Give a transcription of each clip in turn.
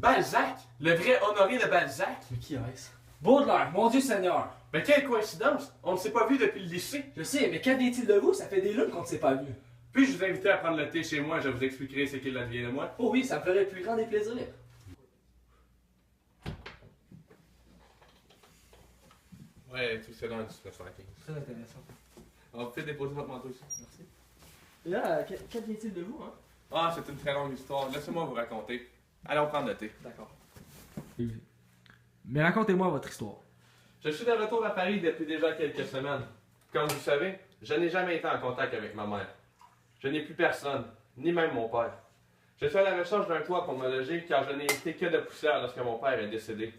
Balzac? Le vrai Honoré de Balzac? Mais qui est-ce? Baudelaire, mon Dieu Seigneur! Ben quelle coïncidence! On ne s'est pas vu depuis le lycée. Je sais, mais qu'advient-il de vous? Ça fait des lunes qu'on ne s'est pas vu. Puis-je vous inviter à prendre le thé chez moi, je vous expliquerai ce qu'il advient de moi. Oh oui, ça me ferait le plus grand des plaisirs. Ouais, tout cela en 1915. Très intéressant. On vous fait déposer votre manteau ici. Merci. Et là, qu'advient-il de vous, hein? Ah, c'est une très longue histoire. Laissez-moi vous raconter. Allons prendre le thé. D'accord. Mais racontez-moi votre histoire. Je suis de retour à Paris depuis déjà quelques semaines. Comme vous savez, je n'ai jamais été en contact avec ma mère. Je n'ai plus personne, ni même mon père. Je suis à la recherche d'un toit pour me loger car je n'ai été que de poussière lorsque mon père est décédé.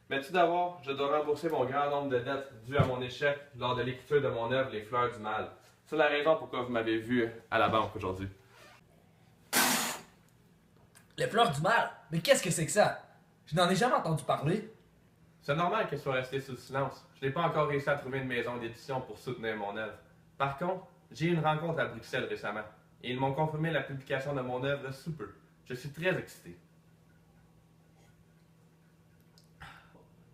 Mais tout d'abord, je dois rembourser mon grand nombre de dettes dues à mon échec lors de l'écriture de mon œuvre Les Fleurs du Mal. C'est la raison pourquoi vous m'avez vu à la banque aujourd'hui. Les fleurs du mal? Mais qu'est-ce que c'est que ça? Je n'en ai jamais entendu parler. C'est normal qu'elle soit restée sous silence. Je n'ai pas encore réussi à trouver une maison d'édition pour soutenir mon œuvre. Par contre, j'ai eu une rencontre à Bruxelles récemment, et ils m'ont confirmé la publication de mon œuvre sous peu. Je suis très excité.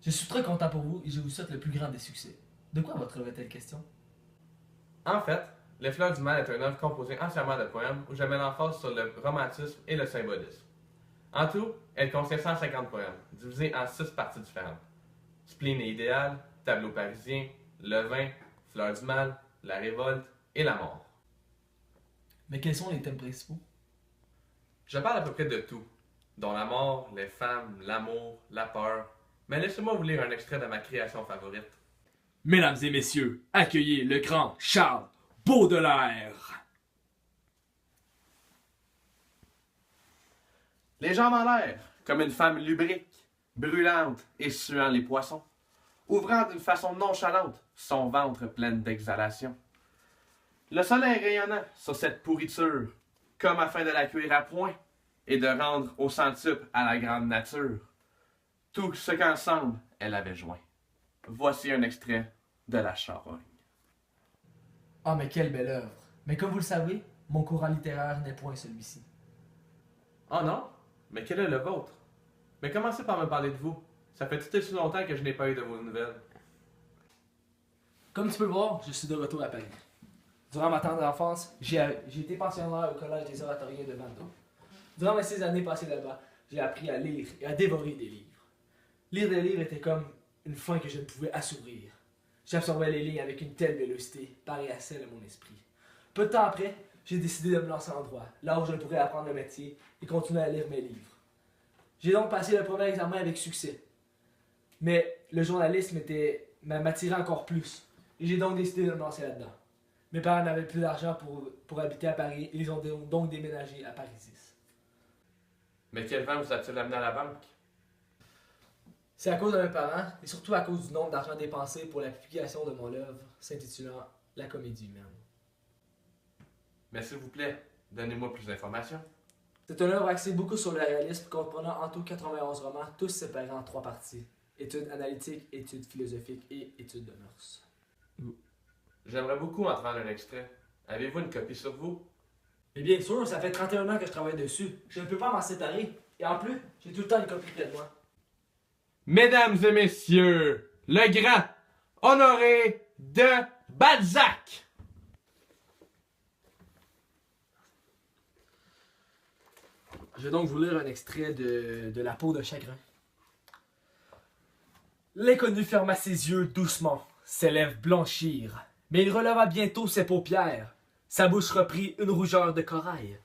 Je suis très content pour vous et je vous souhaite le plus grand des succès. De quoi votre œuvre est-elle question? En fait, Les Fleurs du Mal est une œuvre composée entièrement de poèmes où je mets l'emphase sur le romantisme et le symbolisme. En tout, elle contient 150 poèmes, divisés en 6 parties différentes. Spleen et idéal, tableau parisien, le vin, Fleurs du Mal, la révolte et la mort. Mais quels sont les thèmes principaux? Je parle à peu près de tout, dont la mort, les femmes, l'amour, la peur. Mais laissez-moi vous lire un extrait de ma création favorite. Mesdames et messieurs, accueillez le grand Charles Baudelaire. Les jambes en l'air, comme une femme lubrique, brûlante et suant les poissons, ouvrant d'une façon nonchalante son ventre plein d'exhalation. Le soleil rayonnant sur cette pourriture, comme afin de la cuire à point et de rendre au centuple à la grande nature tout ce qu'ensemble elle avait joint. Voici un extrait de La Charogne. Ah, mais quelle belle œuvre! Mais comme vous le savez, mon courant littéraire n'est point celui-ci. Oh non? Mais quel est le vôtre? Mais commencez par me parler de vous. Ça fait tout aussi longtemps que je n'ai pas eu de vos nouvelles. Comme tu peux le voir, je suis de retour à Paris. Durant ma tendre enfance, j'ai été pensionnaire au Collège des oratoriens de Vannes. Durant mes 6 années passées là-bas, j'ai appris à lire et à dévorer des livres. Lire des livres était comme une faim que je ne pouvais assouvir. J'absorbais les lignes avec une telle vélocité, pareille à celle de mon esprit. Peu de temps après, j'ai décidé de me lancer en droit, là où je pourrais apprendre le métier et continuer à lire mes livres. J'ai donc passé le premier examen avec succès. Mais le journalisme m'attirait encore plus, et j'ai donc décidé de me lancer là-dedans. Mes parents n'avaient plus d'argent pour habiter à Paris, et ils ont donc déménagé à Paris-Is. Mais quel vent vous a-t-il amené à la banque? C'est à cause de mes parents, et surtout à cause du nombre d'argent dépensé pour la publication de mon œuvre s'intitulant La Comédie humaine. Mais s'il vous plaît, donnez-moi plus d'informations. C'est une œuvre axée beaucoup sur le réalisme, comprenant en tout 91 romans, tous séparés en 3 parties. Études analytiques, études philosophiques et études de mœurs. J'aimerais beaucoup en prendre un extrait. Avez-vous une copie sur vous? Et bien sûr, ça fait 31 ans que je travaille dessus. Je ne peux pas m'en séparer. Et en plus, j'ai tout le temps une copie près de moi. Mesdames et messieurs, le grand Honoré de Balzac! Je vais donc vous lire un extrait de La peau de chagrin. L'inconnu ferma ses yeux doucement, ses lèvres blanchirent, mais il releva bientôt ses paupières. Sa bouche reprit une rougeur de corail.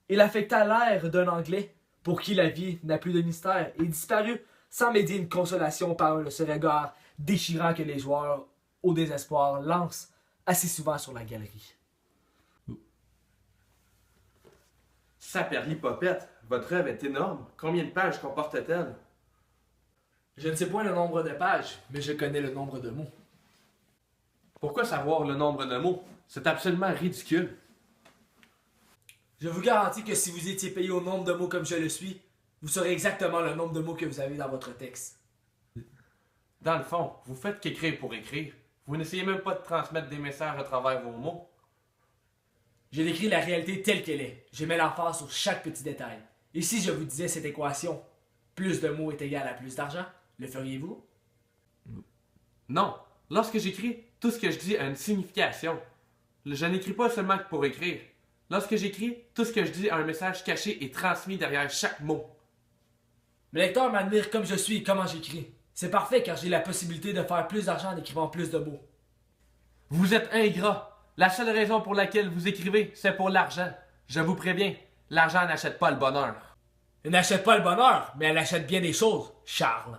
Il affecta l'air d'un Anglais pour qui la vie n'a plus de mystère et disparut sans médier une consolation par ce regard déchirant que les joueurs, au désespoir, lancent assez souvent sur la galerie. Saperlipopette, votre œuvre est énorme. Combien de pages comporte-t-elle? Je ne sais point le nombre de pages, mais je connais le nombre de mots. Pourquoi savoir le nombre de mots? C'est absolument ridicule. Je vous garantis que si vous étiez payé au nombre de mots comme je le suis, vous saurez exactement le nombre de mots que vous avez dans votre texte. Dans le fond, vous faites qu'écrire pour écrire. Vous n'essayez même pas de transmettre des messages à travers vos mots. J'ai décrit la réalité telle qu'elle est. Je mets l'emphase sur chaque petit détail. Et si je vous disais cette équation, Plus de mots est égal à plus d'argent. Le feriez-vous? Non. Lorsque j'écris, tout ce que je dis a une signification. Je n'écris pas seulement pour écrire. Lorsque j'écris, tout ce que je dis a un message caché et transmis derrière chaque mot. Mes lecteurs m'admirent comme je suis et comment j'écris. C'est parfait car j'ai la possibilité de faire plus d'argent en écrivant plus de mots. Vous êtes ingrat. La seule raison pour laquelle vous écrivez, c'est pour l'argent. Je vous préviens, l'argent n'achète pas le bonheur. Elle n'achète pas le bonheur, mais elle achète bien des choses, Charles.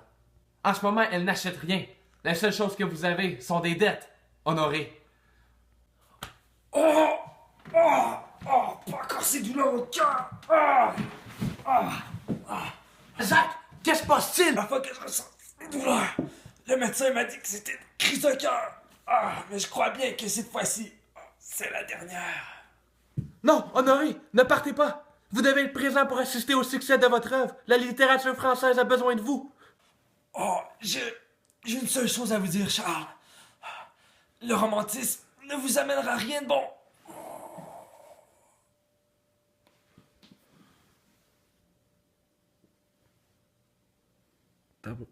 En ce moment, elle n'achète rien. La seule chose que vous avez sont des dettes. Honoré. Oh! Oh! Oh! Pas encore ces douleurs au cœur! Zach, qu'est-ce qui se passe-t-il? La fois que je ressens ces douleurs, le médecin m'a dit que c'était une crise de cœur. Mais je crois bien que cette fois-ci, c'est la dernière. Non, Honoré, ne partez pas. Vous devez être présent pour assister au succès de votre œuvre. La littérature française a besoin de vous. Oh, j'ai une seule chose à vous dire, Charles. Le romantisme ne vous amènera rien de bon. T'as bon.